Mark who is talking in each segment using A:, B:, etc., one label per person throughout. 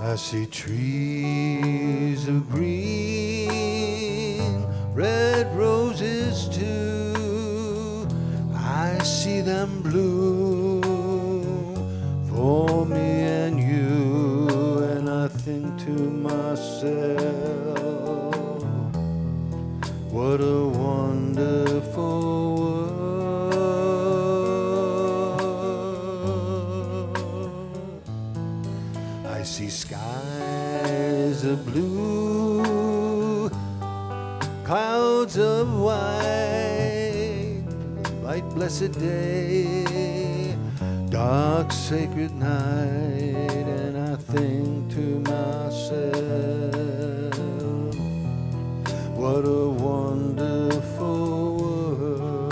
A: I see trees of green, red roses too. I see them bloom for me and you, and I think to myself, what a wonderful world. I see skies of blue, clouds of white, light blessed day, dark sacred night, and I think to myself, what a wonderful world.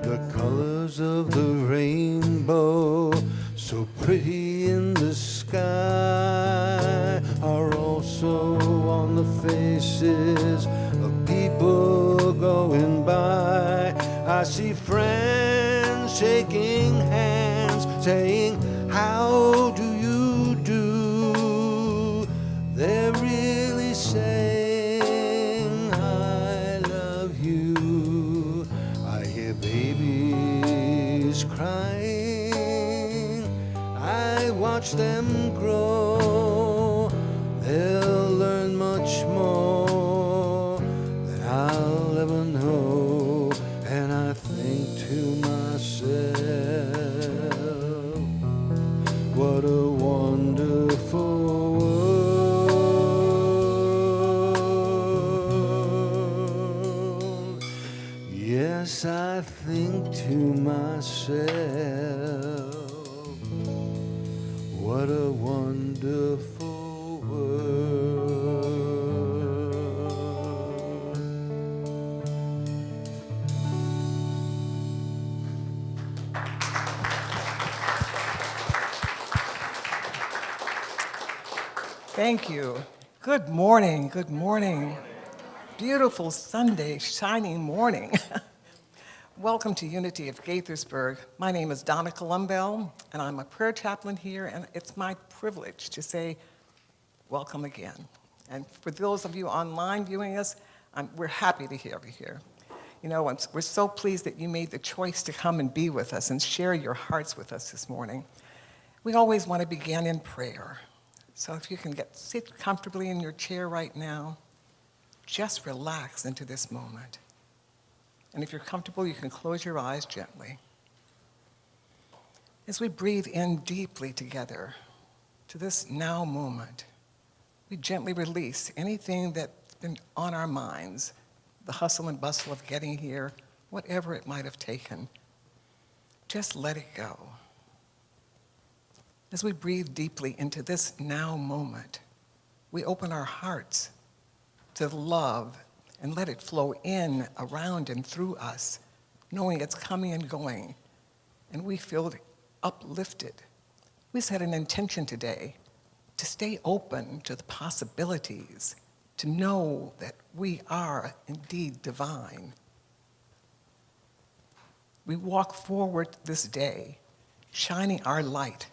A: The colors of the rainbow, so pretty in the sky, are also on the faces of people going by. I see friends shaking hands, saying, how do you do? They're really saying, I love you. I hear babies crying, I watch them grow. They'll learn much more than I'll ever know, and I think to myself, what a wonderful world. Yes, I think to myself, what a wonderful world.
B: Thank you. Good morning. Good morning. Beautiful Sunday, shining morning. Welcome to Unity of Gaithersburg. My name is Donna Columbell, and I'm a prayer chaplain here, and it's my privilege to say welcome again. And for those of you online viewing us, we're happy to have you here. You know, we're so pleased that you made the choice to come and be with us and share your hearts with us this morning. We always want to begin in prayer. So if you can sit comfortably in your chair right now, just relax into this moment. And if you're comfortable, you can close your eyes gently. As we breathe in deeply together to this now moment, we gently release anything that's been on our minds, the hustle and bustle of getting here, whatever it might have taken. Just let it go. As we breathe deeply into this now moment, we open our hearts to love and let it flow in, around, and through us, knowing it's coming and going, and we feel uplifted. We set an intention today to stay open to the possibilities, to know that we are indeed divine. We walk forward this day, shining our light,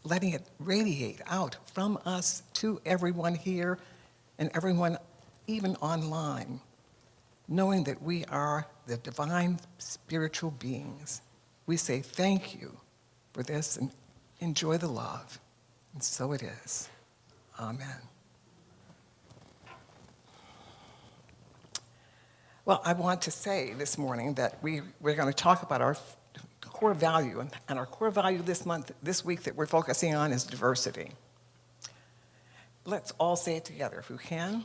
B: letting it radiate out from us to everyone here and everyone even online, knowing that we are the divine spiritual beings. We say thank you for this and enjoy the love. And so it is. Amen. Well, I want to say this morning that we're going to talk about our core value, and our core value this week that we're focusing on is diversity. Let's all say it together if we can.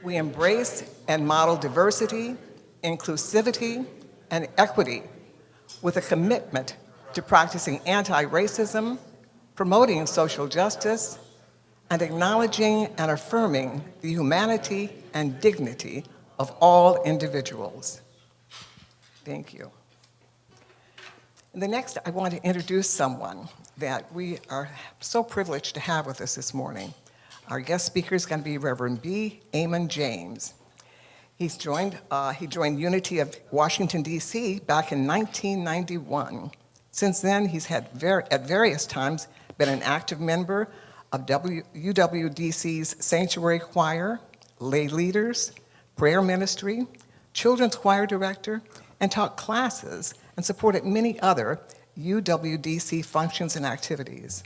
B: We embrace and model diversity, inclusivity, and equity with a commitment to practicing anti-racism, promoting social justice, and acknowledging and affirming the humanity and dignity of all individuals. Thank you. And the next, I want to introduce someone that we are so privileged to have with us this morning. Our guest speaker is going to be Reverend B. Amon James. He joined Unity of Washington, D.C. back in 1991. Since then, he's had at various times been an active member of UWDC's Sanctuary Choir, lay leaders, prayer ministry, children's choir director, and taught classes and supported many other UWDC functions and activities.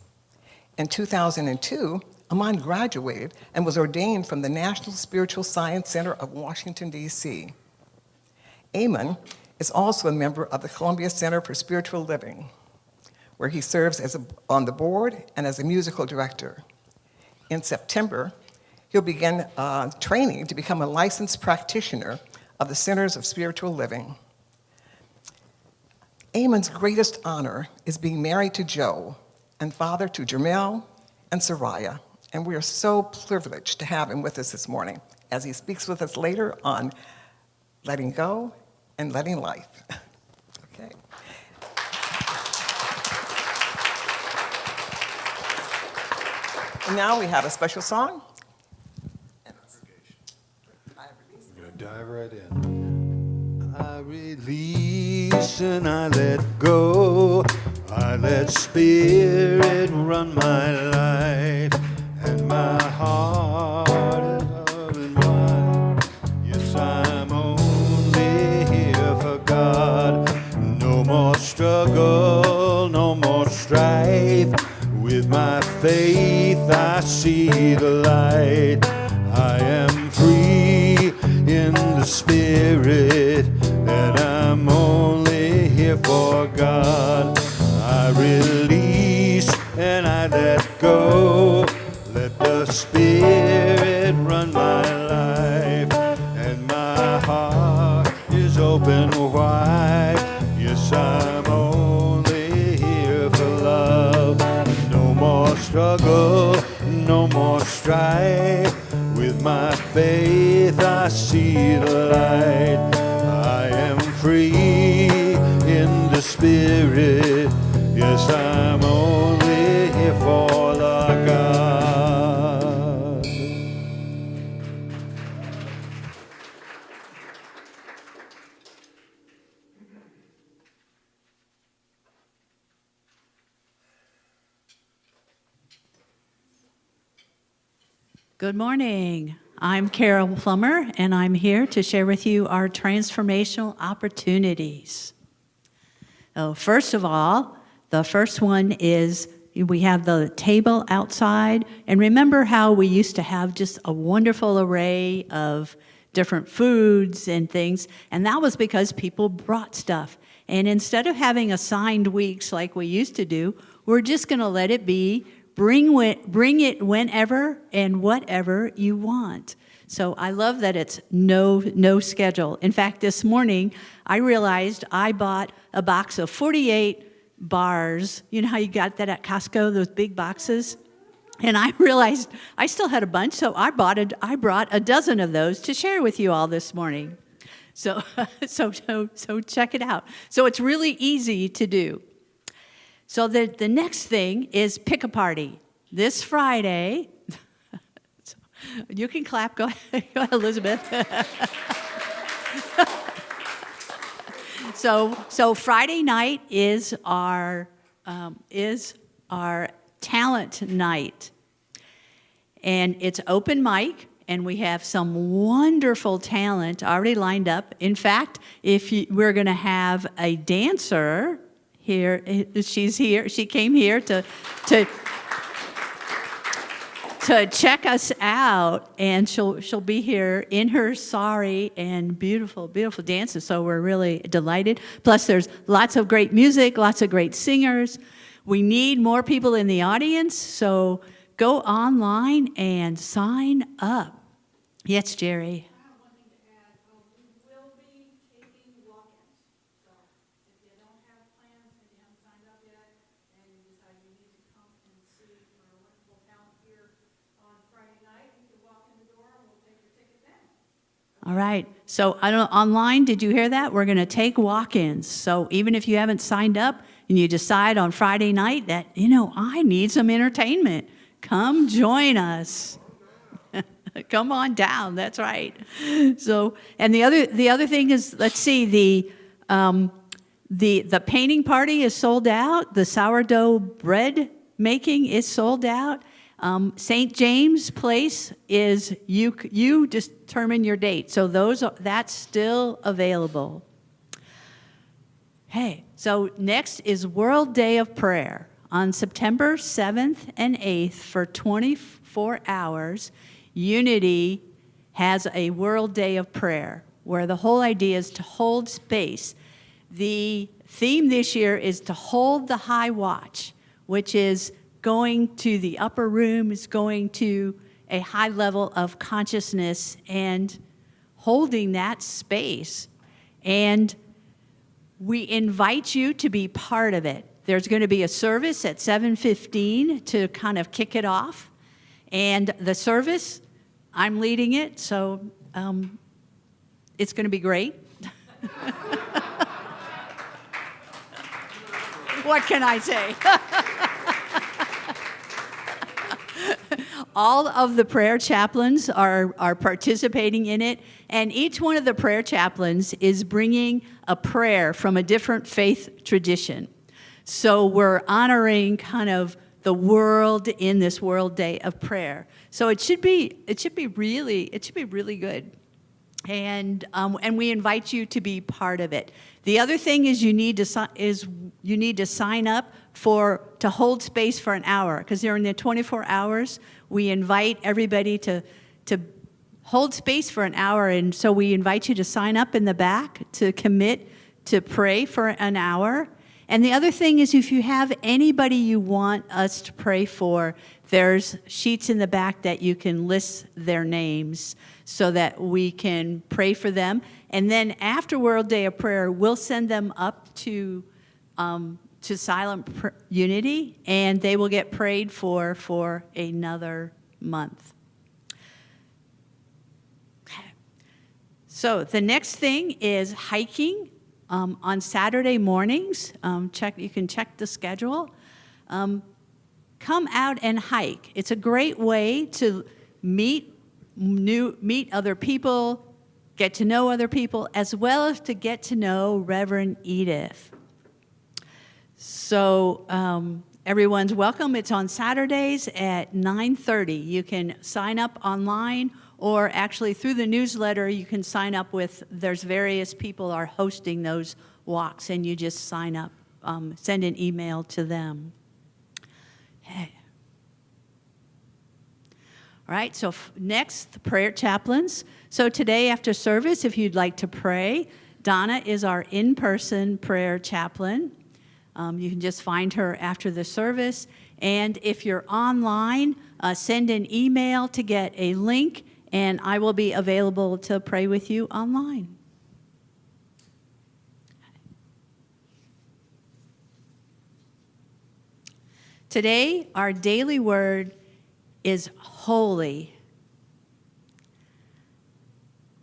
B: In 2002, Amon graduated and was ordained from the National Spiritual Science Center of Washington, D.C. Eamon is also a member of the Columbia Center for Spiritual Living, where he serves on the board and as a musical director. In September, he'll begin training to become a licensed practitioner of the Centers of Spiritual Living. Eamon's greatest honor is being married to Joe and father to Jermel and Soraya, and we are so privileged to have him with us this morning as he speaks with us later on letting go and letting life. Okay. And now we have a special song.
A: We're going to dive right in. I release and I let go. I let spirit run my life, and my heart is open wide. Yes, I'm only here for God. No more struggle, no more strife. With my faith I see the light. I am free in the spirit, and I'm only here for God. I release and I let go. Let the spirit run my life, and my heart is open wide. Yes, I'm only here for love. No more struggle, no more strife. With my faith I see the light. I am free in the spirit. Yes, I'm only here for the God.
C: Good morning. I'm Carol Plummer, and I'm here to share with you our transformational opportunities. Oh, first of all, the first one is we have the table outside. And remember how we used to have just a wonderful array of different foods and things? And that was because people brought stuff. And instead of having assigned weeks like we used to do, we're just going to let it be. Bring it whenever and whatever you want. So I love that it's no schedule. In fact, this morning, I realized I bought a box of 48 bars. You know how you got that at Costco, those big boxes? And I realized I still had a bunch, so I brought a dozen of those to share with you all this morning. So check it out. So it's really easy to do. So the next thing is pick a party. This Friday, you can clap, go ahead Elizabeth. So Friday night is our talent night. And it's open mic, and we have some wonderful talent already lined up. In fact, we're going to have a dancer here. She's here. She came here to check us out, and she'll be here in her sari and beautiful dances. So we're really delighted. Plus, there's lots of great music, lots of great singers. We need more people in the audience, so go online and sign up. Yes, Jerry. All right, so I don't know, online, did you hear that? We're going to take walk-ins. So even if you haven't signed up and you decide on Friday night that, I need some entertainment, come join us. Come on down. That's right. So, and the other thing is, let's see, the painting party is sold out. The sourdough bread making is sold out. St. James Place is you determine your date. So that's still available. Hey, so next is World Day of Prayer on September 7th and 8th for 24 hours. Unity has a World Day of Prayer where the whole idea is to hold space. The theme this year is to hold the high watch, which is going to the upper room, is going to a high level of consciousness and holding that space. And we invite you to be part of it. There's going to be a service at 7:15 to kind of kick it off. And the service, I'm leading it, so it's going to be great. What can I say? All of the prayer chaplains are participating in it, and each one of the prayer chaplains is bringing a prayer from a different faith tradition. So we're honoring kind of the world in this World Day of Prayer. So it should be really good. And we invite you to be part of it. The other thing is you need to sign up to hold space for an hour, because during the 24 hours we invite everybody to hold space for an hour, and so we invite you to sign up in the back to commit to pray for an hour. And the other thing is, if you have anybody you want us to pray for, there's sheets in the back that you can list their names so that we can pray for them. And then after World Day of Prayer, we'll send them up to Silent Unity, and they will get prayed for another month. Okay. So the next thing is hiking. On Saturday mornings, you can check the schedule. Come out and hike. It's a great way to meet other people, get to know other people, as well as to get to know Reverend Edith. So everyone's welcome. It's on Saturdays at 9:30. You can sign up online, or actually through the newsletter you can sign up there's various people are hosting those walks, and you just sign up, send an email to them. Hey. All right, so next, the prayer chaplains. So today after service, if you'd like to pray, Donna is our in-person prayer chaplain. You can just find her after the service. And if you're online, send an email to get a link, and I will be available to pray with you online. Today, our daily word is holy.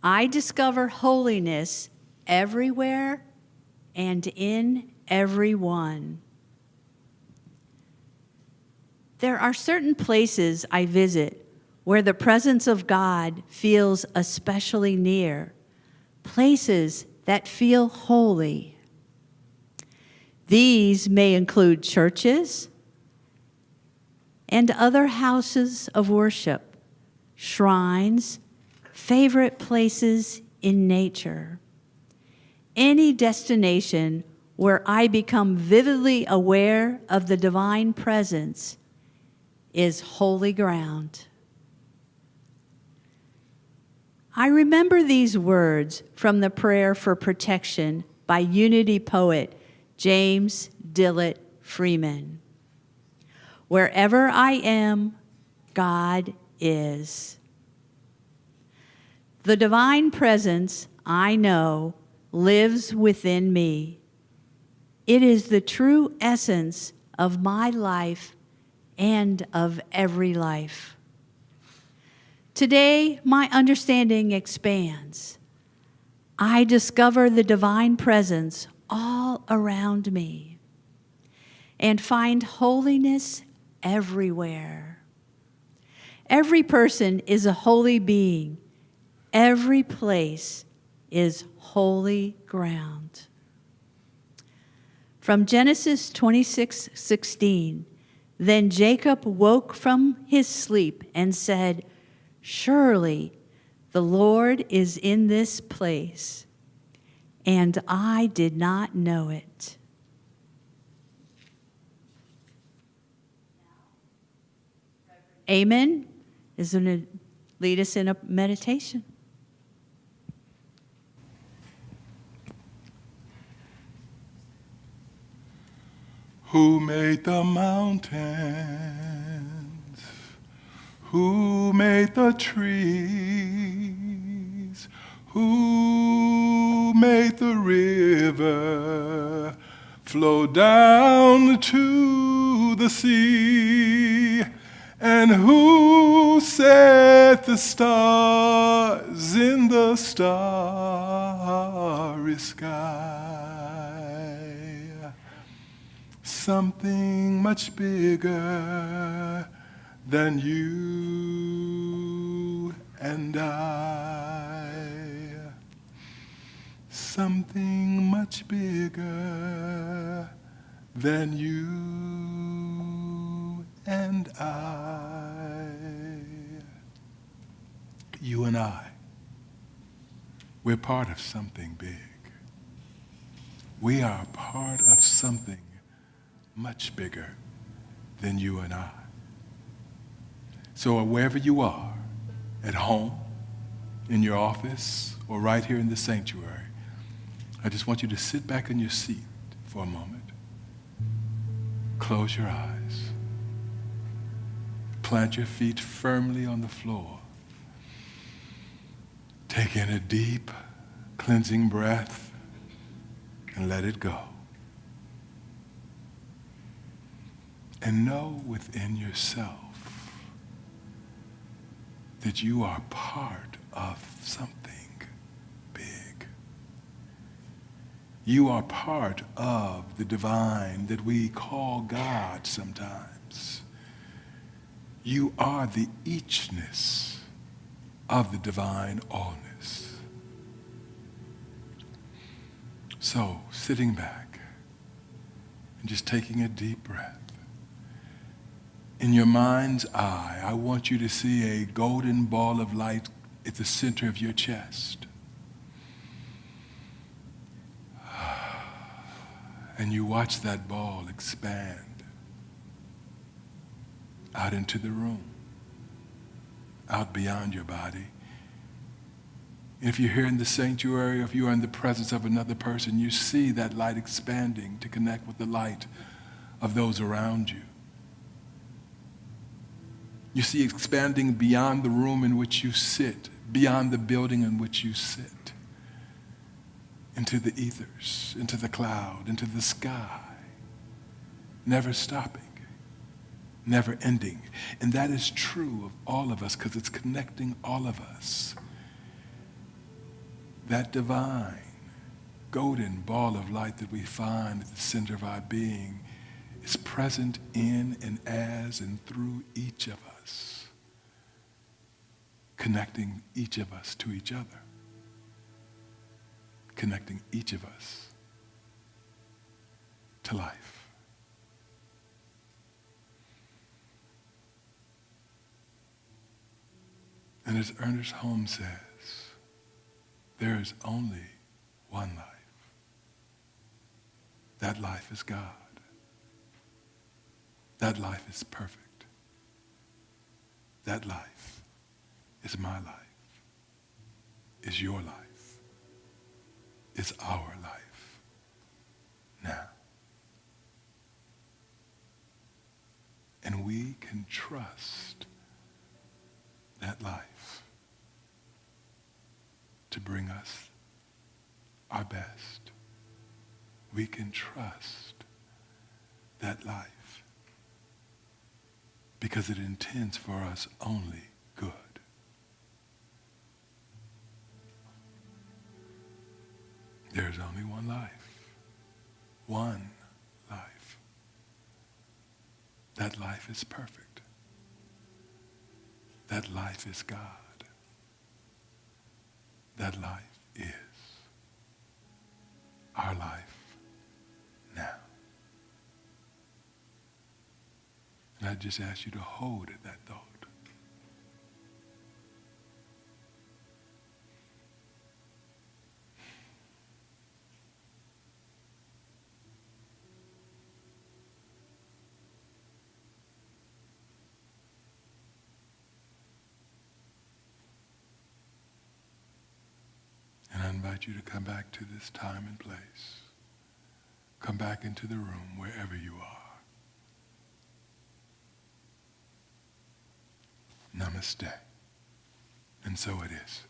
C: I discover holiness everywhere and in everyone. There are certain places I visit where the presence of God feels especially near, places that feel holy. These may include churches and other houses of worship, shrines, favorite places in nature. Any destination where I become vividly aware of the divine presence is holy ground. I remember these words from the Prayer for Protection by Unity poet James Dillett Freeman. Wherever I am, God is. The divine presence, I know, lives within me. It is the true essence of my life and of every life. Today, my understanding expands. I discover the divine presence all around me and find holiness everywhere. Every person is a holy being. Every place is holy ground. From Genesis 26:16, then Jacob woke from his sleep and said, "Surely the Lord is in this place, and I did not know it." Amon is going to lead us in a meditation.
D: Who made the mountains? Who made the trees? Who made the river flow down to the sea? And who set the stars in the starry sky? Something much bigger than you and I. Something much bigger than you and I. You and I, we're part of something big. We are part of something much bigger than you and I. So wherever you are, at home, in your office, or right here in the sanctuary, I just want you to sit back in your seat for a moment. Close your eyes. Plant your feet firmly on the floor. Take in a deep, cleansing breath and let it go. And know within yourself that you are part of something big. You are part of the divine that we call God sometimes. You are the eachness of the divine allness. So, sitting back and just taking a deep breath, in your mind's eye, I want you to see a golden ball of light at the center of your chest. And you watch that ball expand out into the room, out beyond your body. If you're here in the sanctuary, or if you are in the presence of another person, you see that light expanding to connect with the light of those around you. You see it expanding beyond the room in which you sit, beyond the building in which you sit, into the ethers, into the cloud, into the sky, never stopping, never ending. And that is true of all of us because it's connecting all of us. That divine, golden ball of light that we find at the center of our being is present in and as and through each of us, connecting each of us to each other, connecting each of us to life. And as Ernest Holmes says, there is only one life. That life is God. That life is perfect. That life is my life, is your life, is our life now. And we can trust that life to bring us our best. We can trust that life because it intends for us only good. There is only one life. One life. That life is perfect. That life is God. That life is our life now. And I just ask you to hold at that thought. And I invite you to come back to this time and place. Come back into the room wherever you are. Namaste. And so it is.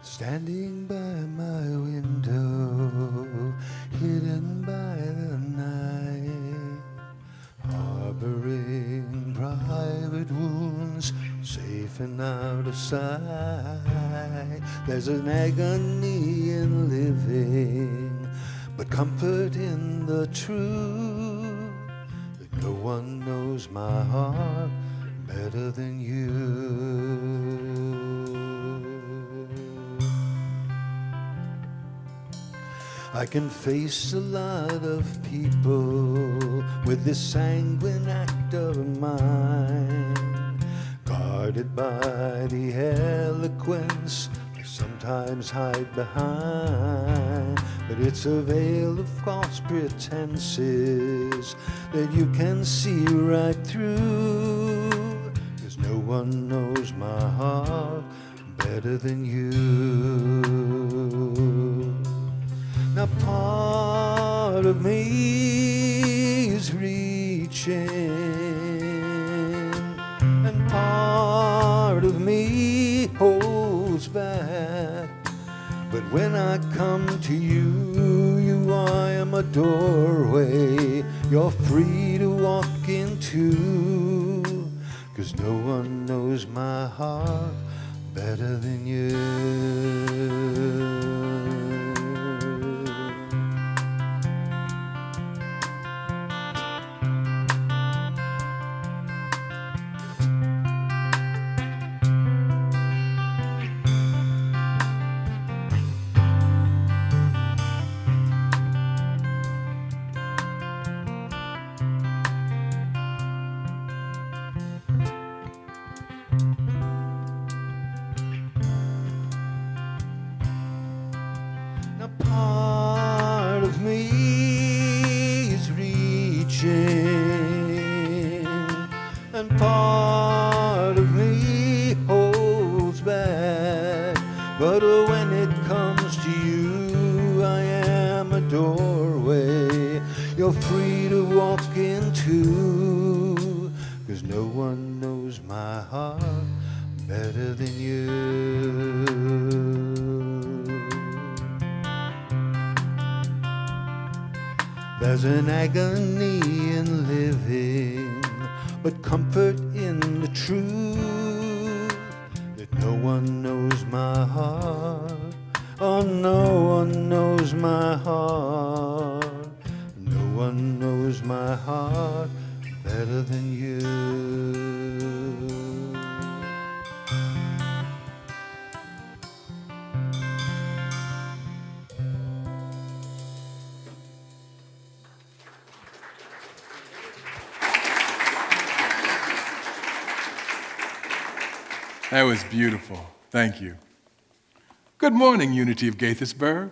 A: Standing by my window, hidden by the night, harboring private wounds, safe and out of sight. There's an agony in living, but comfort in the truth that no one knows my heart better than you. I can face a lot of people with this sanguine act of mine, guarded by the eloquence I sometimes hide behind. But it's a veil of false pretenses that you can see right through, 'cause no one knows my heart better than you. Now part of me is reaching, and part of me holds back. But when I come to you, I am a doorway you're free to walk into, 'cause no one knows my heart better than you. Part of me is reaching, and part of me holds back. But when it comes to you, I am a doorway you're free to walk into, 'cause no one knows my heart better than you. There's an agony in living, but comfort in the truth that no one knows my heart. Oh, no one knows my heart. No one knows my heart better than you.
D: That was beautiful. Thank you. Good morning, Unity of Gaithersburg.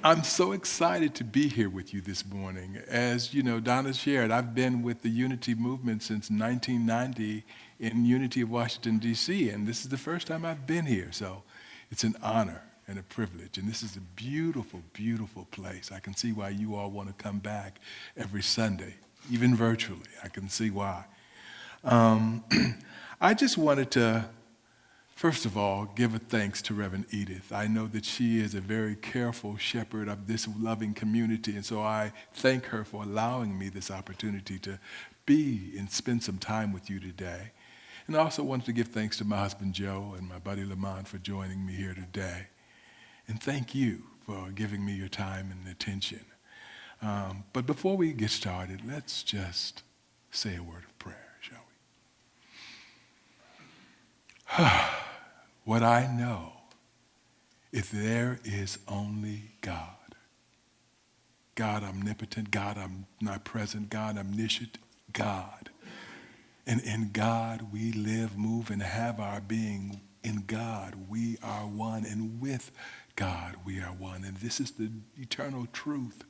D: I'm so excited to be here with you this morning. As you know, Donna shared, I've been with the Unity movement since 1990 in Unity of Washington, D.C., and this is the first time I've been here, so it's an honor and a privilege. And this is a beautiful, beautiful place. I can see why you all want to come back every Sunday, even virtually. I can see why. I just wanted to, first of all, give a thanks to Reverend Edith. I know that she is a very careful shepherd of this loving community, and so I thank her for allowing me this opportunity to be and spend some time with you today. And I also wanted to give thanks to my husband, Joe, and my buddy, Lamont, for joining me here today. And thank you for giving me your time and attention. But before we get started, let's just say a word of prayer, shall we? What I know is there is only God. God omnipotent, God omnipresent, God omniscient, God. And in God we live, move, and have our being. In God we are one, and with God we are one. And this is the eternal truth,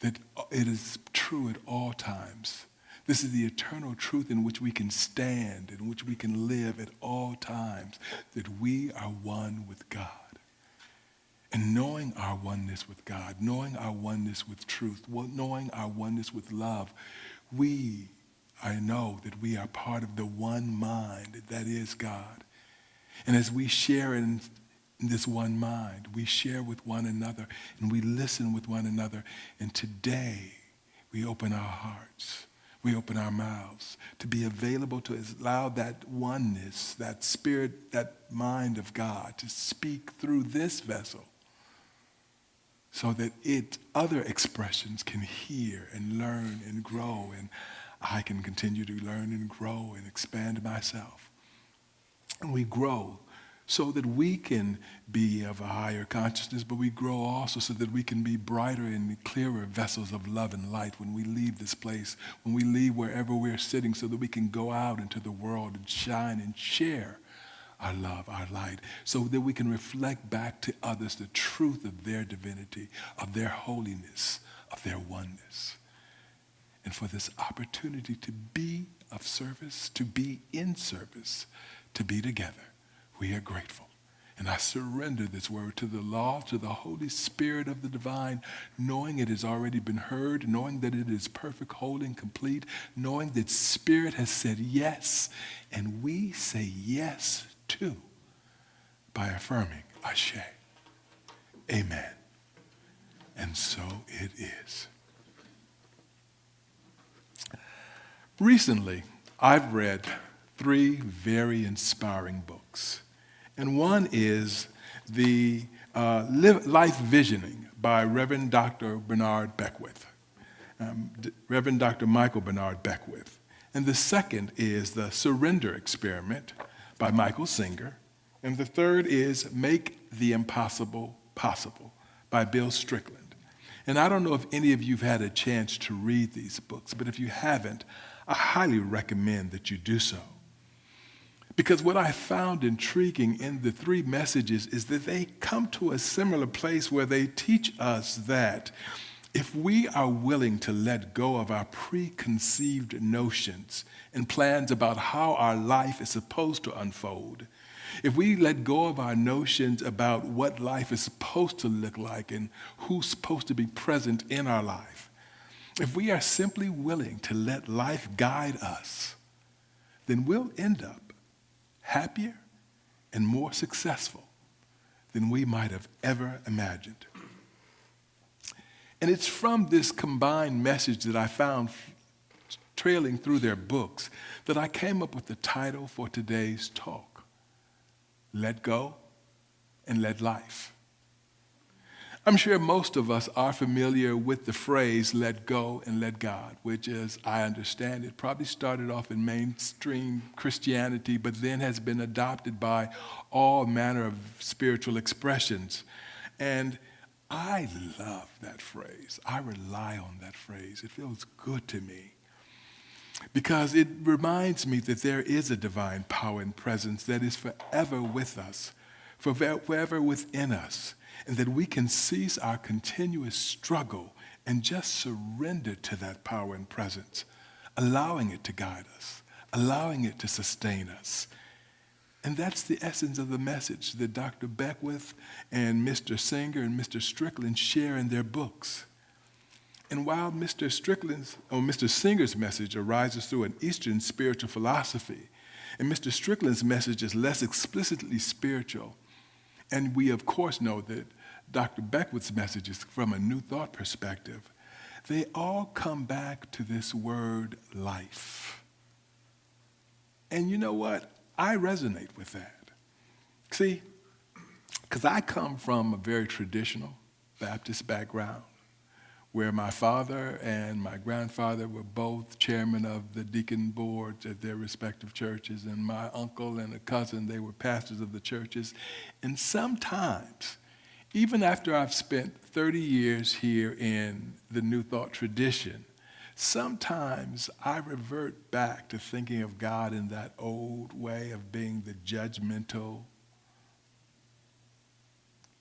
D: that it is true at all times. This is the eternal truth in which we can stand, in which we can live at all times, that we are one with God. And knowing our oneness with God, knowing our oneness with truth, knowing our oneness with love, I know that we are part of the one mind that is God. And as we share in this one mind, we share with one another and we listen with one another. And today we open our hearts, we open our mouths to be available to allow that oneness, that spirit, that mind of God to speak through this vessel, so that other expressions can hear and learn and grow, and I can continue to learn and grow and expand myself. And we grow so that we can be of a higher consciousness, but we grow also so that we can be brighter and clearer vessels of love and light when we leave this place, when we leave wherever we're sitting, so that we can go out into the world and shine and share our love, our light, so that we can reflect back to others the truth of their divinity, of their holiness, of their oneness. And for this opportunity to be of service, to be in service, to be together, we are grateful. And I surrender this word to the law, to the Holy Spirit of the divine, knowing it has already been heard, knowing that it is perfect, whole, and complete, knowing that Spirit has said yes, and we say yes too by affirming Ashe. Amen. And so it is. Recently, I've read 3 very inspiring books. And one is the Life Visioning by Reverend Dr. Bernard Beckwith, Reverend Dr. Michael Bernard Beckwith. And the second is The Surrender Experiment by Michael Singer. And the third is Make the Impossible Possible by Bill Strickland. And I don't know if any of you have had a chance to read these books, but if you haven't, I highly recommend that you do so. Because what I found intriguing in the 3 messages is that they come to a similar place where they teach us that if we are willing to let go of our preconceived notions and plans about how our life is supposed to unfold, if we let go of our notions about what life is supposed to look like and who's supposed to be present in our life, if we are simply willing to let life guide us, then we'll end up happier and more successful than we might have ever imagined. And it's from this combined message that I found trailing through their books that I came up with the title for today's talk: Let Go and Let Life. I'm sure most of us are familiar with the phrase, let go and let God, which, as I understand it, probably started off in mainstream Christianity, but then has been adopted by all manner of spiritual expressions. And I love that phrase. I rely on that phrase. It feels good to me because it reminds me that there is a divine power and presence that is forever with us, forever within us, and that we can cease our continuous struggle and just surrender to that power and presence, allowing it to guide us, allowing it to sustain us. And that's the essence of the message that Dr. Beckwith and Mr. Singer and Mr. Strickland share in their books. And while Mr. Singer's message arises through an Eastern spiritual philosophy, and Mr. Strickland's message is less explicitly spiritual, and we of course know that Dr. Beckwith's message is from a New Thought perspective, they all come back to this word life. And you know what? I resonate with that. See, because I come from a very traditional Baptist background where my father and my grandfather were both chairmen of the deacon boards at their respective churches, and my uncle and a cousin, they were pastors of the churches. And sometimes, even after I've spent 30 years here in the New Thought tradition, sometimes I revert back to thinking of God in that old way of being the judgmental,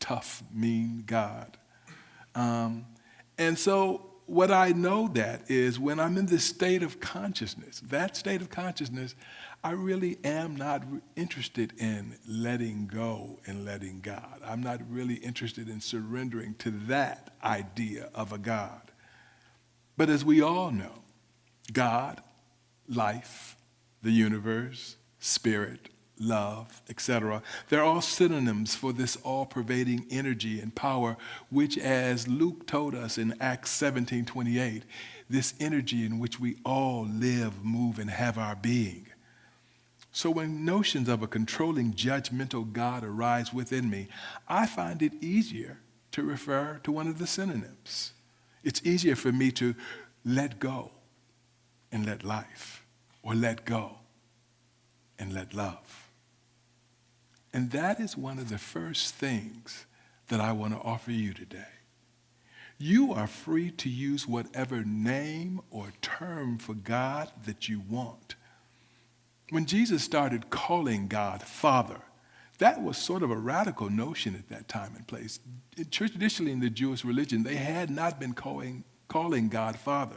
D: tough, mean God. And so what I know that is when I'm in this state of consciousness, that state of consciousness, I really am not interested in letting go and letting God. I'm not really interested in surrendering to that idea of a God. But as we all know, God, life, the universe, spirit, love, etc., they're all synonyms for this all-pervading energy and power, which, as Luke told us in Acts 17:28, this energy in which we all live, move, and have our being. So when notions of a controlling, judgmental God arise within me, I find it easier to refer to one of the synonyms. It's easier for me to let go and let life, or let go and let love. And that is one of the first things that I want to offer you today. You are free to use whatever name or term for God that you want. When Jesus started calling God Father, that was sort of a radical notion at that time and place. Traditionally in the Jewish religion, they had not been calling God Father.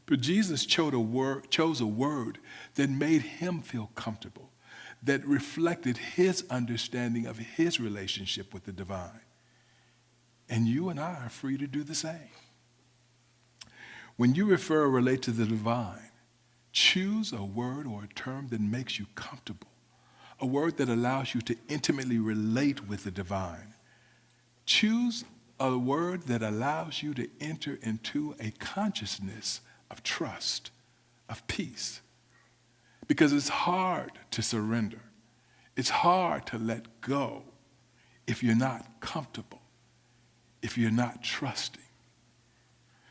D: But Jesus chose a word that made him feel comfortable, that reflected his understanding of his relationship with the divine. And you and I are free to do the same. When you refer or relate to the divine, choose a word or a term that makes you comfortable, a word that allows you to intimately relate with the divine. Choose a word that allows you to enter into a consciousness of trust, of peace. Because it's hard to surrender. It's hard to let go if you're not comfortable, if you're not trusting.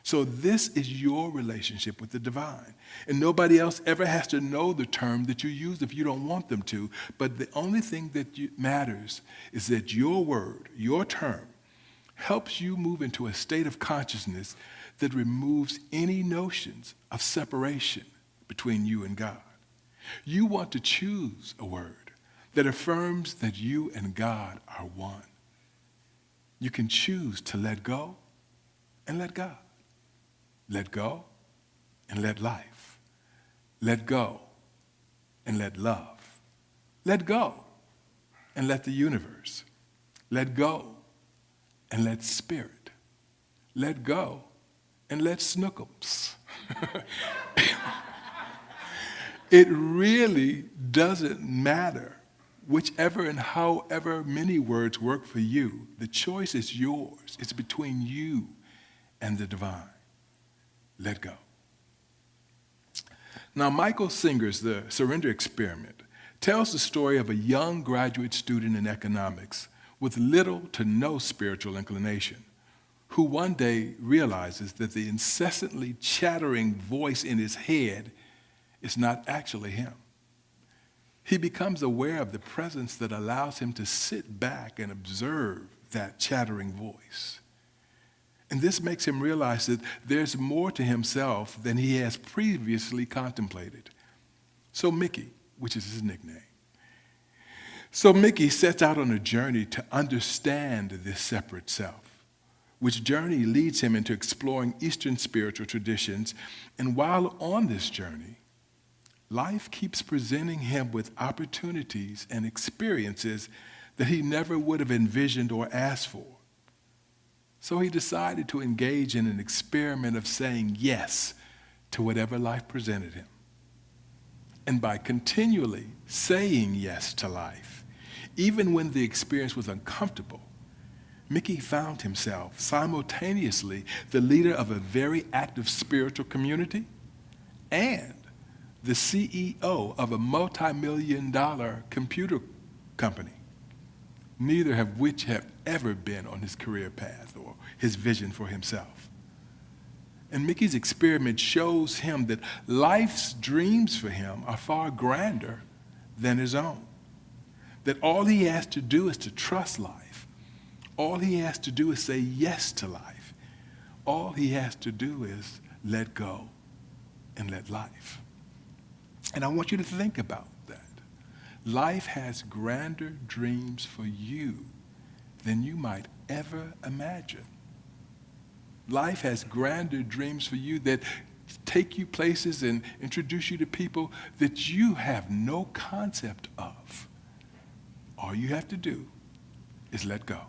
D: So this is your relationship with the divine. And nobody else ever has to know the term that you use if you don't want them to. But the only thing that matters is that your word, your term, helps you move into a state of consciousness that removes any notions of separation between you and God. You want to choose a word that affirms that you and God are one. You can choose to let go and let God. Let go and let life. Let go and let love. Let go and let the universe. Let go and let spirit. Let go and let snookums. It really doesn't matter. Whichever and however many words work for you, the choice is yours. It's between you and the divine. Let go. Now, Michael Singer's The Surrender Experiment tells the story of a young graduate student in economics with little to no spiritual inclination, who one day realizes that the incessantly chattering voice in his head is not actually him. He becomes aware of the presence that allows him to sit back and observe that chattering voice. And this makes him realize that there's more to himself than he has previously contemplated. So Mickey, which is his nickname, So Mickey sets out on a journey to understand this separate self, which journey leads him into exploring Eastern spiritual traditions. And while on this journey, life keeps presenting him with opportunities and experiences that he never would have envisioned or asked for. So he decided to engage in an experiment of saying yes to whatever life presented him. And by continually saying yes to life, even when the experience was uncomfortable, Mickey found himself simultaneously the leader of a very active spiritual community and the CEO of a multi-million-dollar computer company, neither of which have ever been on his career path or his vision for himself. And Mickey's experiment shows him that life's dreams for him are far grander than his own. That all he has to do is to trust life. All he has to do is say yes to life. All he has to do is let go and let life. And I want you to think about that. Life has grander dreams for you than you might ever imagine. Life has grander dreams for you that take you places and introduce you to people that you have no concept of. All you have to do is let go.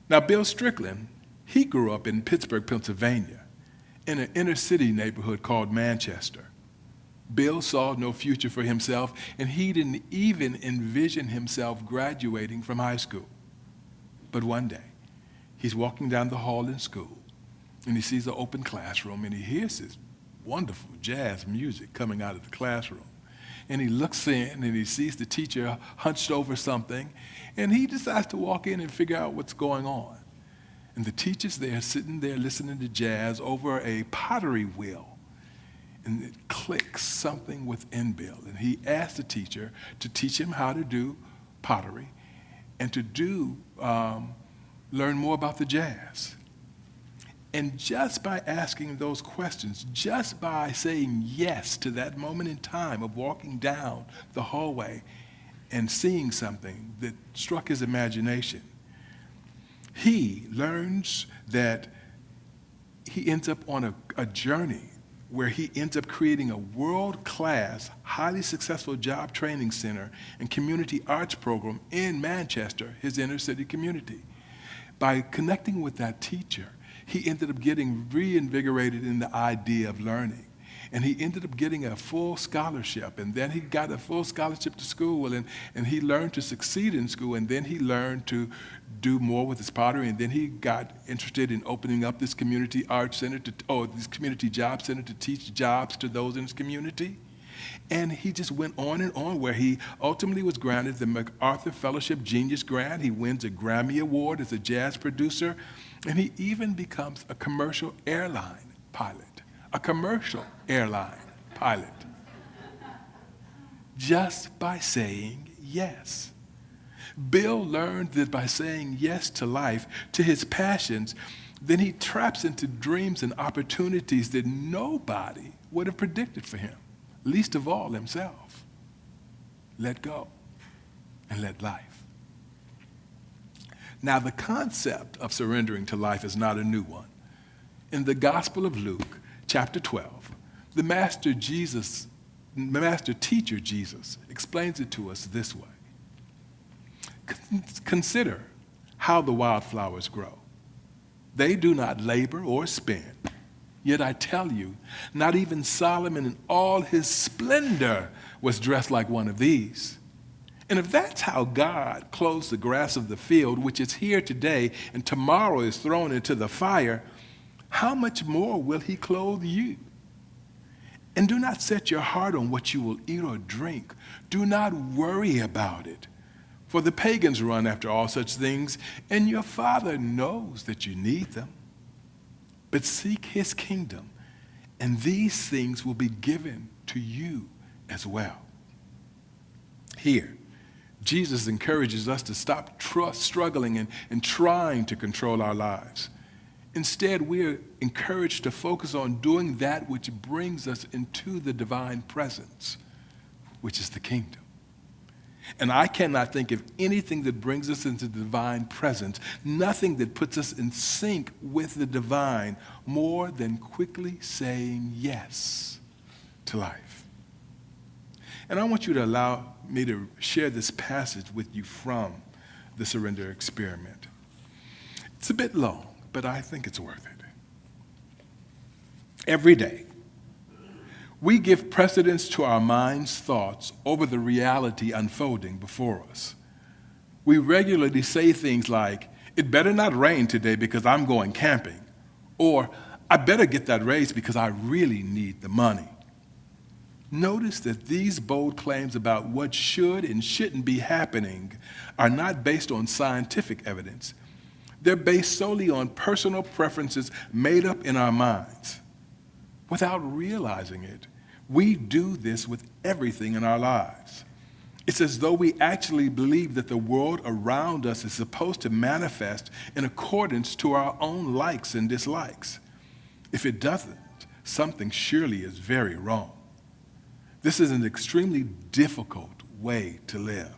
D: Now, Bill Strickland, he grew up in Pittsburgh, Pennsylvania, in an inner city neighborhood called Manchester. Bill saw no future for himself, and he didn't even envision himself graduating from high school. But one day, he's walking down the hall in school, and he sees an open classroom, and he hears this wonderful jazz music coming out of the classroom. And he looks in, and he sees the teacher hunched over something, and he decides to walk in and figure out what's going on. And the teacher's there, sitting there listening to jazz over a pottery wheel. And it clicks something within Bill. And he asks the teacher to teach him how to do pottery and to learn more about the jazz. And just by asking those questions, just by saying yes to that moment in time of walking down the hallway and seeing something that struck his imagination, he learns that he ends up on a journey where he ends up creating a world-class, highly successful job training center and community arts program in Manchester, his inner city community. By connecting with that teacher, he ended up getting reinvigorated in the idea of learning. And he ended up getting a full scholarship, and then he got a full scholarship to school, and he learned to succeed in school, and then he learned to do more with his pottery, and then he got interested in opening up this community arts center, this community job center to teach jobs to those in his community. And he just went on and on, where he ultimately was granted the MacArthur Fellowship Genius Grant. He wins a Grammy Award as a jazz producer, and he even becomes a commercial airline pilot. A commercial airline pilot. Just by saying yes. Bill learned that by saying yes to life, to his passions, then he traps into dreams and opportunities that nobody would have predicted for him, least of all himself. Let go and let life. Now, the concept of surrendering to life is not a new one. In the Gospel of Luke, Chapter 12, the master teacher Jesus explains it to us this way. Consider how the wildflowers grow. They do not labor or spin. Yet I tell you, not even Solomon in all his splendor was dressed like one of these. And if that's how God clothes the grass of the field, which is here today and tomorrow is thrown into the fire, how much more will he clothe you? And do not set your heart on what you will eat or drink. Do not worry about it. For the pagans run after all such things, and your Father knows that you need them. But seek his kingdom, and these things will be given to you as well. Here, Jesus encourages us to stop struggling and trying to control our lives. Instead, we're encouraged to focus on doing that which brings us into the divine presence, which is the kingdom. And I cannot think of anything that brings us into the divine presence, nothing that puts us in sync with the divine more than quickly saying yes to life. And I want you to allow me to share this passage with you from the surrender experiment. It's a bit long, but I think it's worth it. Every day, we give precedence to our mind's thoughts over the reality unfolding before us. We regularly say things like, "It better not rain today because I'm going camping," or "I better get that raise because I really need the money." Notice that these bold claims about what should and shouldn't be happening are not based on scientific evidence. They're based solely on personal preferences made up in our minds. Without realizing it, we do this with everything in our lives. It's as though we actually believe that the world around us is supposed to manifest in accordance to our own likes and dislikes. If it doesn't, something surely is very wrong. This is an extremely difficult way to live,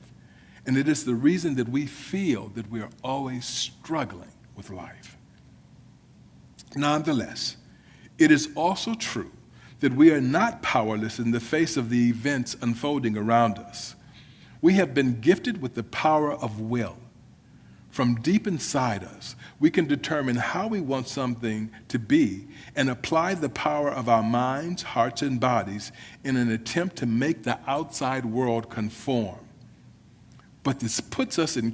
D: and it is the reason that we feel that we are always struggling with life. Nonetheless, it is also true that we are not powerless in the face of the events unfolding around us. We have been gifted with the power of will. From deep inside us, we can determine how we want something to be and apply the power of our minds, hearts, and bodies in an attempt to make the outside world conform. But this puts us in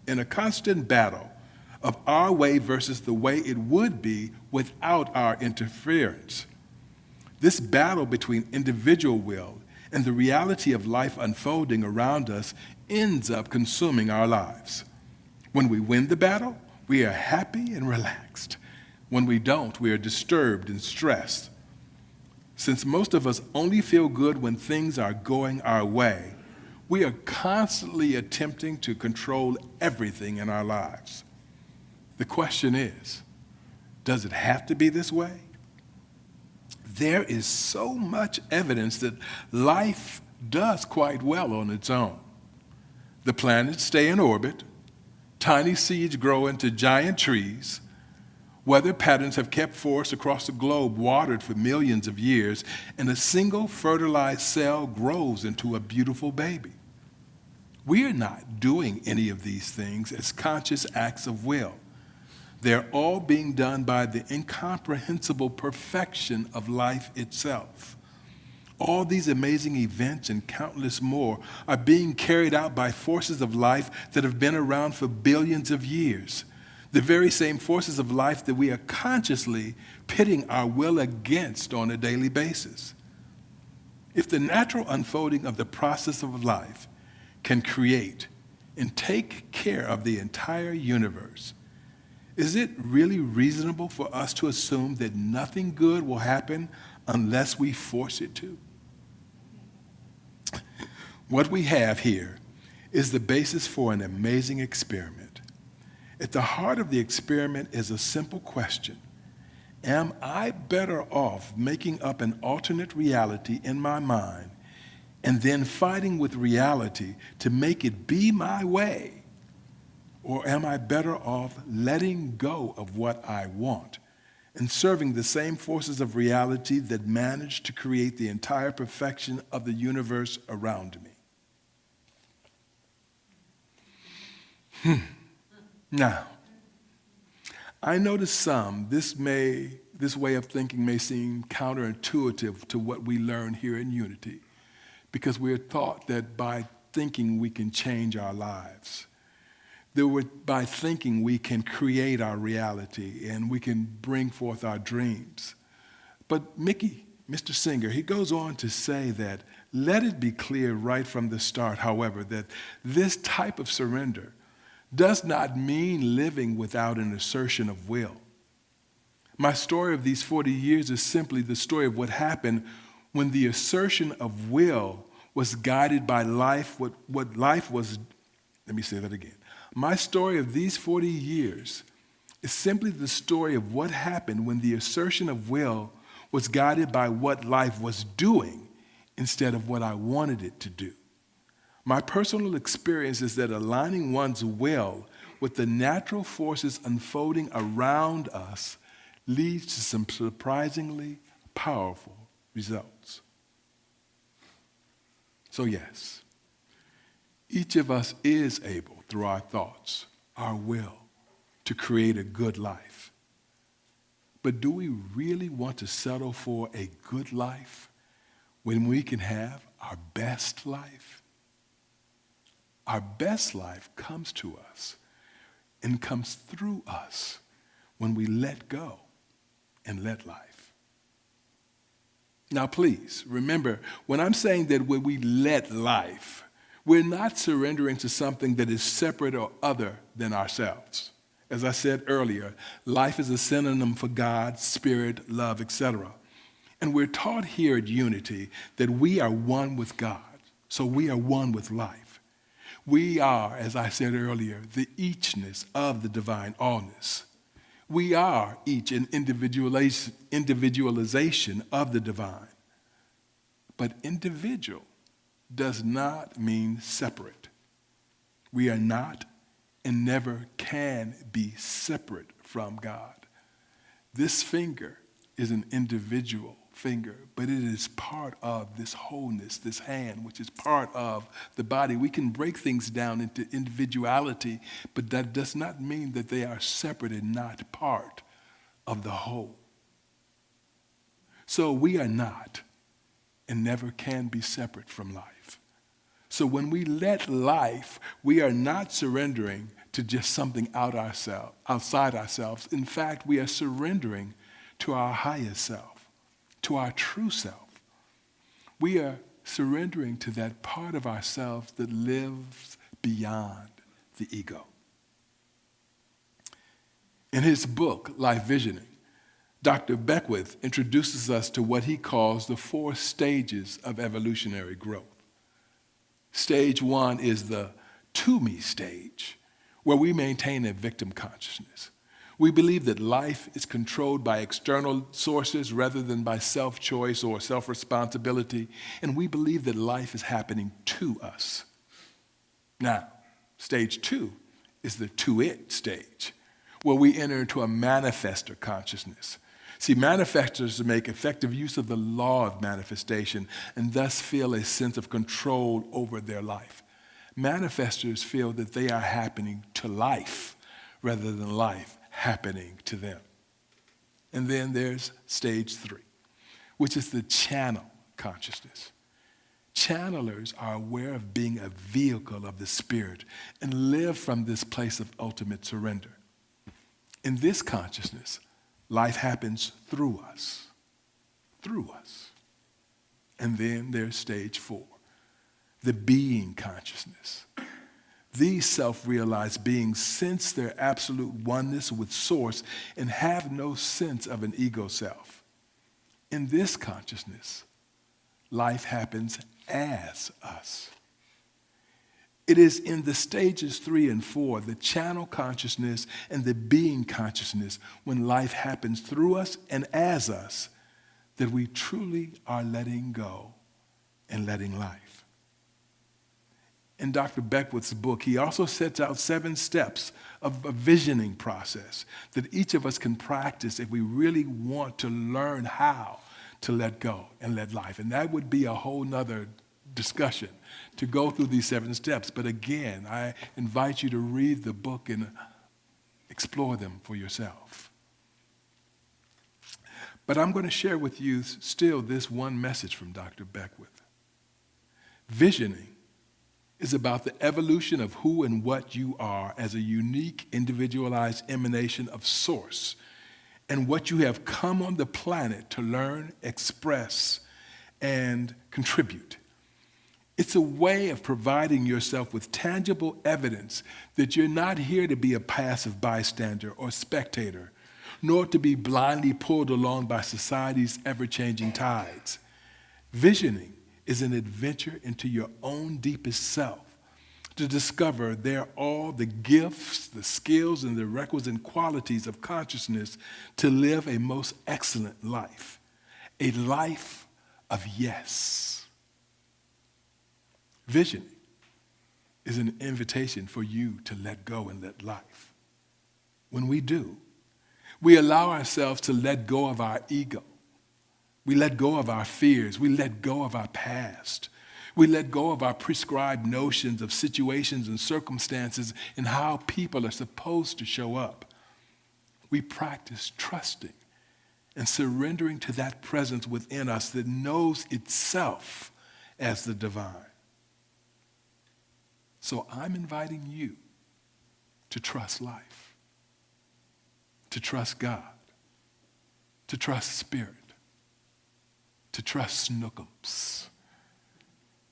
D: a constant battle of our way versus the way it would be without our interference. This battle between individual will and the reality of life unfolding around us ends up consuming our lives. When we win the battle, we are happy and relaxed. When we don't, we are disturbed and stressed. Since most of us only feel good when things are going our way, we are constantly attempting to control everything in our lives. The question is, does it have to be this way? There is so much evidence that life does quite well on its own. The planets stay in orbit, tiny seeds grow into giant trees, weather patterns have kept forests across the globe watered for millions of years, and a single fertilized cell grows into a beautiful baby. We are not doing any of these things as conscious acts of will. They're all being done by the incomprehensible perfection of life itself. All these amazing events and countless more are being carried out by forces of life that have been around for billions of years. The very same forces of life that we are consciously pitting our will against on a daily basis. If the natural unfolding of the process of life can create and take care of the entire universe, is it really reasonable for us to assume that nothing good will happen unless we force it to? What we have here is the basis for an amazing experiment. At the heart of the experiment is a simple question. Am I better off making up an alternate reality in my mind and then fighting with reality to make it be my way? Or am I better off letting go of what I want and serving the same forces of reality that managed to create the entire perfection of the universe around me? Now, I know to some this way of thinking may seem counterintuitive to what we learn here in Unity, because we are taught that by thinking we can change our lives. That by thinking we can create our reality and we can bring forth our dreams. But Mickey, Mr. Singer, he goes on to say that, let it be clear right from the start, however, that this type of surrender does not mean living without an assertion of will. My story of these 40 years is simply the story of what happened when the assertion of will was guided by life, what life was. Let me say that again. My story of these 40 years is simply the story of what happened when the assertion of will was guided by what life was doing instead of what I wanted it to do. My personal experience is that aligning one's will with the natural forces unfolding around us leads to some surprisingly powerful results. So yes, each of us is able, through our thoughts, our will, to create a good life. But do we really want to settle for a good life when we can have our best life? Our best life comes to us and comes through us when we let go and let life. Now please, remember, when I'm saying that when we let life, we're not surrendering to something that is separate or other than ourselves. As I said earlier, life is a synonym for God, spirit, love, etc. And we're taught here at Unity that we are one with God, so we are one with life. We are, as I said earlier, the eachness of the divine allness. We are each an individualization of the divine. But individual does not mean separate. We are not and never can be separate from God. This finger is an individual finger, but it is part of this wholeness, this hand, which is part of the body. We can break things down into individuality, but that does not mean that they are separate and not part of the whole. So we are not and never can be separate from life. So when we let life, we are not surrendering to just something outside ourselves. In fact, we are surrendering to our higher self, to our true self. We are surrendering to that part of ourselves that lives beyond the ego. In his book, Life Visioning, Dr. Beckwith introduces us to what he calls the 4 stages of evolutionary growth. Stage 1 is the to-me stage, where we maintain a victim consciousness. We believe that life is controlled by external sources rather than by self-choice or self-responsibility, and we believe that life is happening to us. Now, stage 2 is the to-it stage, where we enter into a manifester consciousness. See, manifestors make effective use of the law of manifestation and thus feel a sense of control over their life. Manifestors feel that they are happening to life rather than life happening to them. And then there's stage 3, which is the channel consciousness. Channelers are aware of being a vehicle of the Spirit and live from this place of ultimate surrender. In this consciousness, life happens through us. And then there's stage 4, the being consciousness. These self-realized beings sense their absolute oneness with Source and have no sense of an ego self. In this consciousness, life happens as us. It is in the stages 3 and 4, the channel consciousness and the being consciousness, when life happens through us and as us, that we truly are letting go and letting life. In Dr. Beckwith's book, he also sets out 7 steps of a visioning process that each of us can practice if we really want to learn how to let go and let life. And that would be a whole nother discussion to go through these 7 steps. But again, I invite you to read the book and explore them for yourself. But I'm going to share with you still this one message from Dr. Beckwith. Visioning is about the evolution of who and what you are as a unique, individualized emanation of Source and what you have come on the planet to learn, express, and contribute. It's a way of providing yourself with tangible evidence that you're not here to be a passive bystander or spectator, nor to be blindly pulled along by society's ever-changing tides. Visioning is an adventure into your own deepest self to discover there are all the gifts, the skills, and the requisite qualities of consciousness to live a most excellent life, a life of yes. Visioning is an invitation for you to let go and let life. When we do, we allow ourselves to let go of our ego. We let go of our fears. We let go of our past. We let go of our prescribed notions of situations and circumstances and how people are supposed to show up. We practice trusting and surrendering to that presence within us that knows itself as the divine. So I'm inviting you to trust life, to trust God, to trust Spirit, to trust Snookums,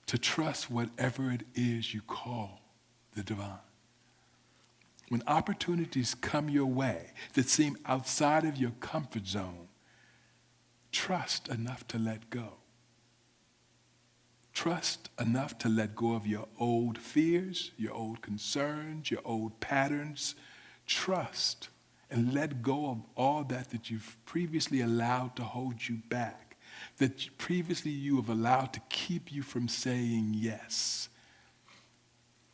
D: to trust whatever it is you call the divine. When opportunities come your way that seem outside of your comfort zone, trust enough to let go. Trust enough to let go of your old fears, your old concerns, your old patterns. Trust and let go of all that you've previously allowed to hold you back, that previously you have allowed to keep you from saying yes.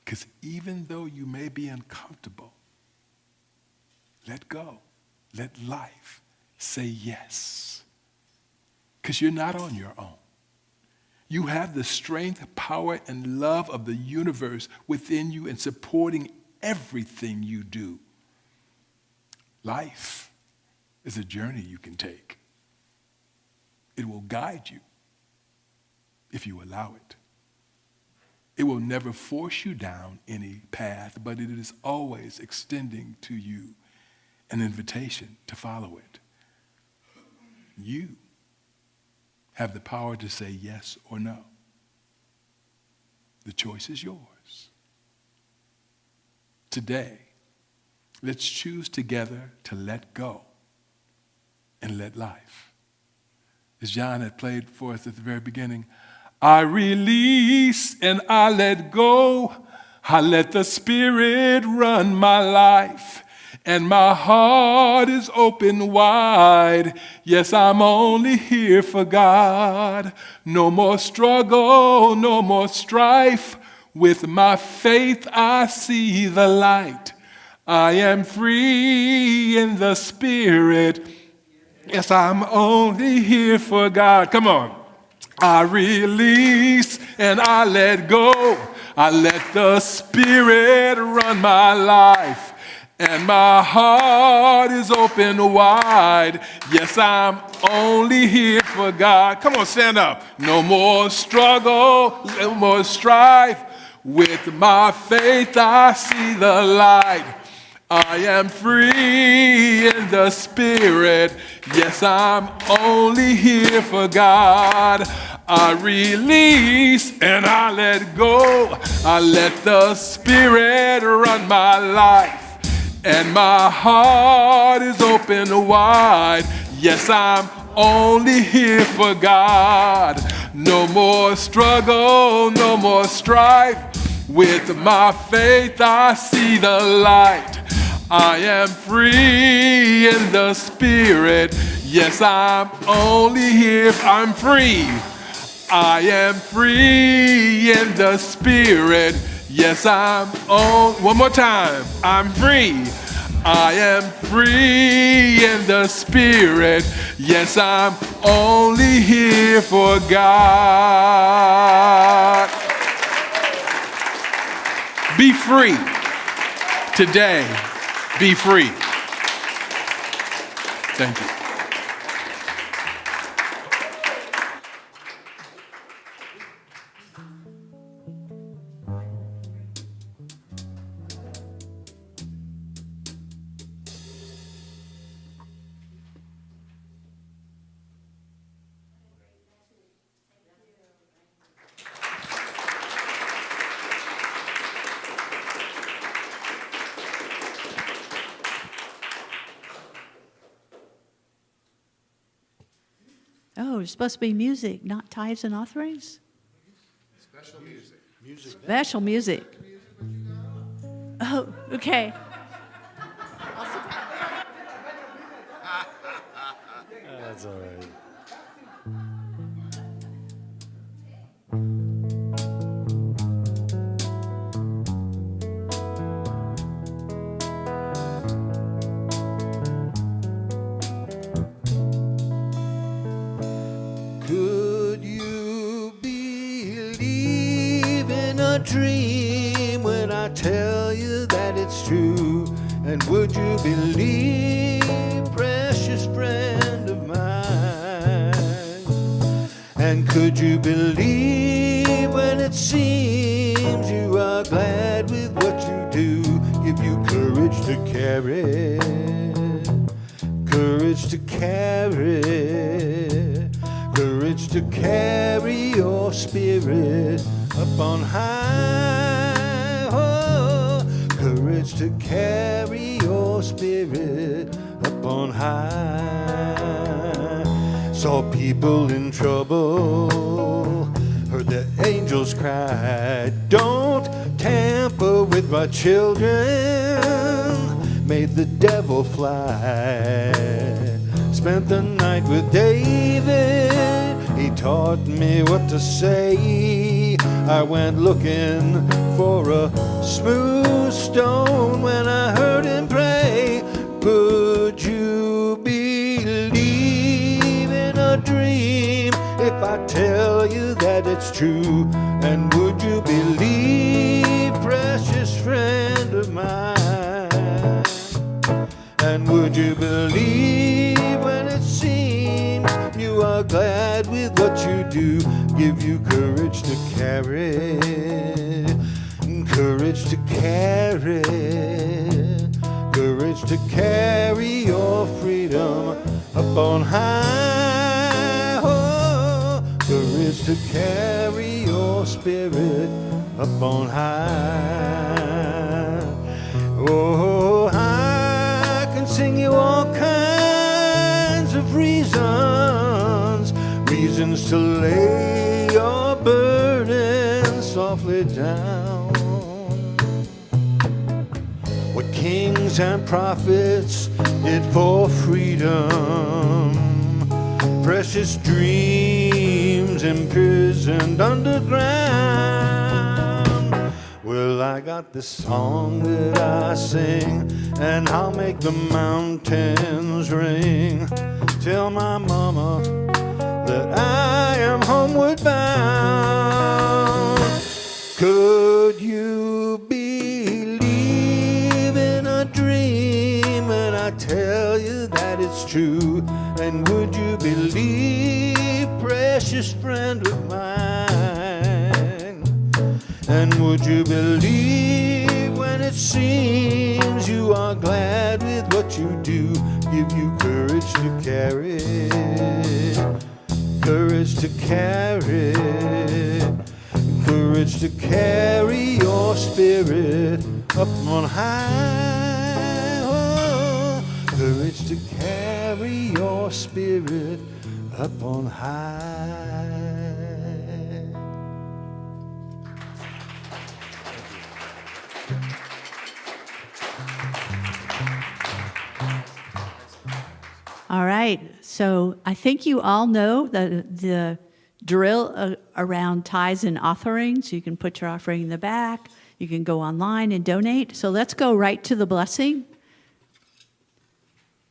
D: Because even though you may be uncomfortable, let go. Let life say yes. Because you're not on your own. You have the strength, power, and love of the universe within you and supporting everything you do. Life is a journey you can take. It will guide you if you allow it. It will never force you down any path, but it is always extending to you an invitation to follow it. You have the power to say yes or no. The choice is yours. Today, let's choose together to let go and let life. As John had played for us at the very beginning, I release and I let go. I let the Spirit run my life. And my heart is open wide. Yes, I'm only here for God. No more struggle, no more strife. With my faith, I see the light. I am free in the Spirit. Yes, I'm only here for God. Come on. I release and I let go. I let the Spirit run my life. And my heart is open wide. Yes, I'm only here for God. Come on, stand up. No more struggle, no more strife. With my faith, I see the light. I am free in the Spirit. Yes, I'm only here for God. I release and I let go. I let the Spirit run my life. And my heart is open wide. Yes, I'm only here for God. No more struggle, no more strife. With my faith, I see the light. I am free in the Spirit. Yes, I'm only here. I'm free. I am free in the Spirit. Yes, I'm on. One more time. I'm free. I am free in the Spirit. Yes, I'm only here for God. Be free. Today, be free. Thank you.
C: Oh, it's supposed to be music, not tithes and offerings?
D: Special music.
C: Special music. Oh, okay.
A: That's all right. dream when I tell you that it's true? And would you believe, precious friend of mine? And could you believe when it seems you are glad with what you do? Give you courage to carry, courage to carry, courage to carry your spirit up on high. Oh, courage to carry your spirit up on high. Saw people in trouble, heard the angels cry, don't tamper with my children, made the devil fly. Spent the night with David, he taught me what to say. I went looking for a smooth stone when I heard him pray. Could you believe in a dream if I tell you that it's true? And would you believe, precious friend of mine? And would you believe when it seems you are glad with what you do? Give you courage to carry, courage to carry, courage to carry your freedom up on high. Oh, courage to carry your spirit up on high. Oh, I can sing you all kinds of reasons, reasons to lay your burden softly down. What kings and prophets did for freedom, precious dreams imprisoned underground. Well, I got this song that I sing, and I'll make the mountains ring. Tell my mama that I am homeward bound. Could you believe in a dream when I tell you that it's true? And would you believe, precious friend of mine? And would you believe when it seems you are glad with what you do? Give you courage to carry, courage to carry, courage to carry your spirit up on high. Oh, courage to carry your spirit up on high.
C: All right, so I think you all know the drill around tithes and offerings. You can put your offering in the back. You can go online and donate. So let's go right to the blessing.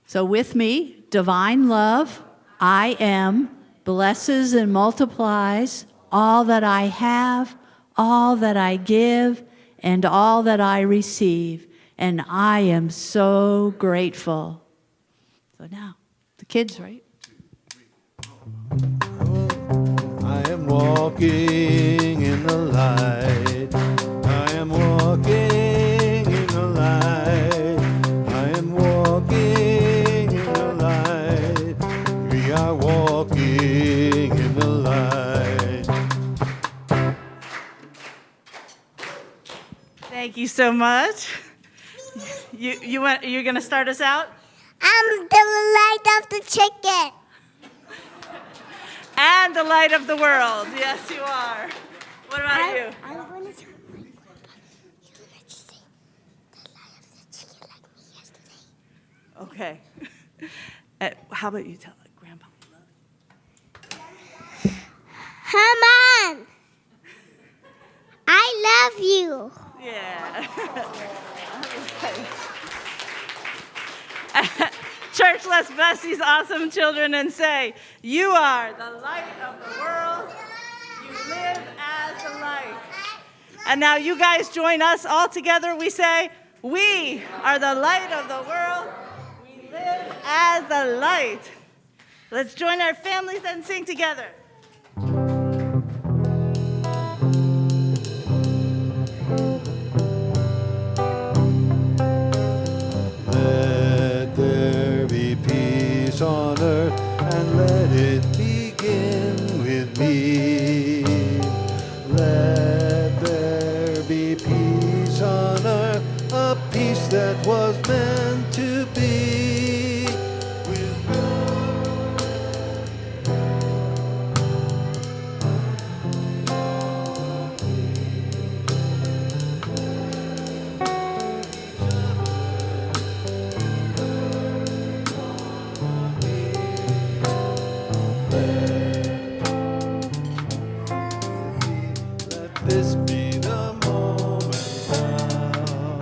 C: So with me, divine love, I am, blesses and multiplies all that I have, all that I give, and all that I receive. And I am so grateful. So now, the kids, right?
A: I am walking in the light. I am walking in the light. I am walking in the light. We are walking in the light.
C: Thank you so much. You're going to start us out?
E: I'm the light of the chicken.
C: And the light of the world. Yes, you are. What about you?
E: I'm going to tell my grandpa. You let's say the light of the chicken like me yesterday.
C: Okay. How about you tell Grandpa?
E: Amon, I love you.
C: Yeah. Church, let's bless these awesome children and say, you are the light of the world. You live as the light. And now you guys join us all together. We say, we are the light of the world. We live as the light. Let's join our families and sing together.
A: Let there be peace on earth, and let it begin with me. Let there be peace on earth, a peace that was meant to be. With let this be the moment now.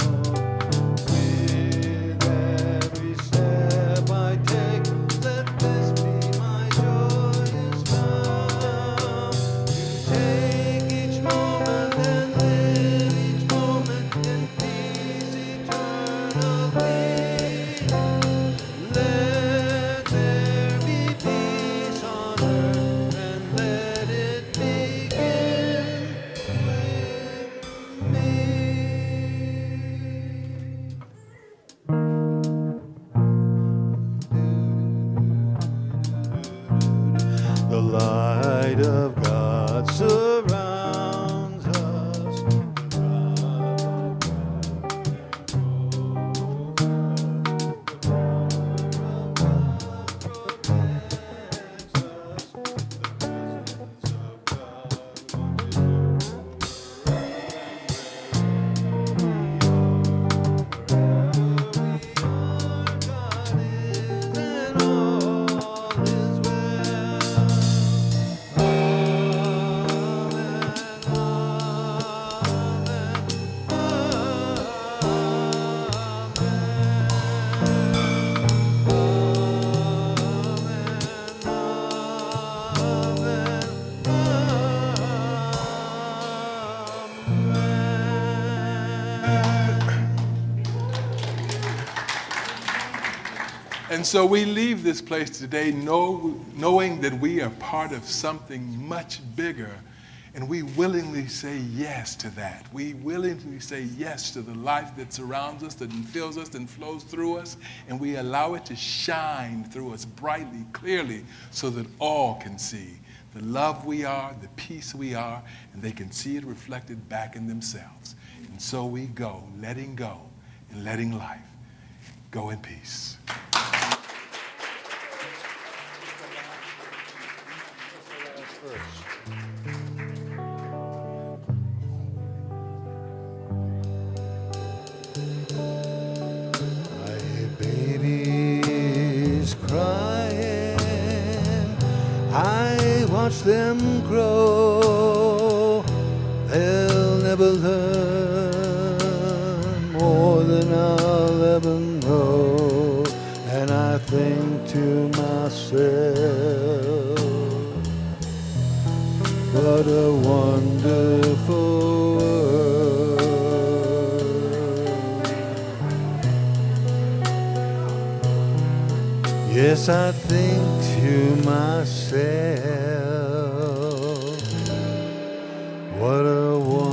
A: With every step I take, let this be my joyous vow. To take each moment and live each moment in peace eternally. Let there be peace on earth, and let it begin with me. The light of God surrounds us. The love of God protects us. The presence of God
D: And so we leave this place today knowing that we are part of something much bigger, and we willingly say yes to that. We willingly say yes to the life that surrounds us, that fills us, and flows through us, and we allow it to shine through us brightly, clearly, so that all can see the love we are, the peace we are, and they can see it reflected back in themselves. And so we go and letting life. Go in peace.
A: I hear babies crying, I watch them grow. They'll never learn more than I'll ever know. And I think to myself, what a wonderful world. Yes, I think to myself, what a wonderful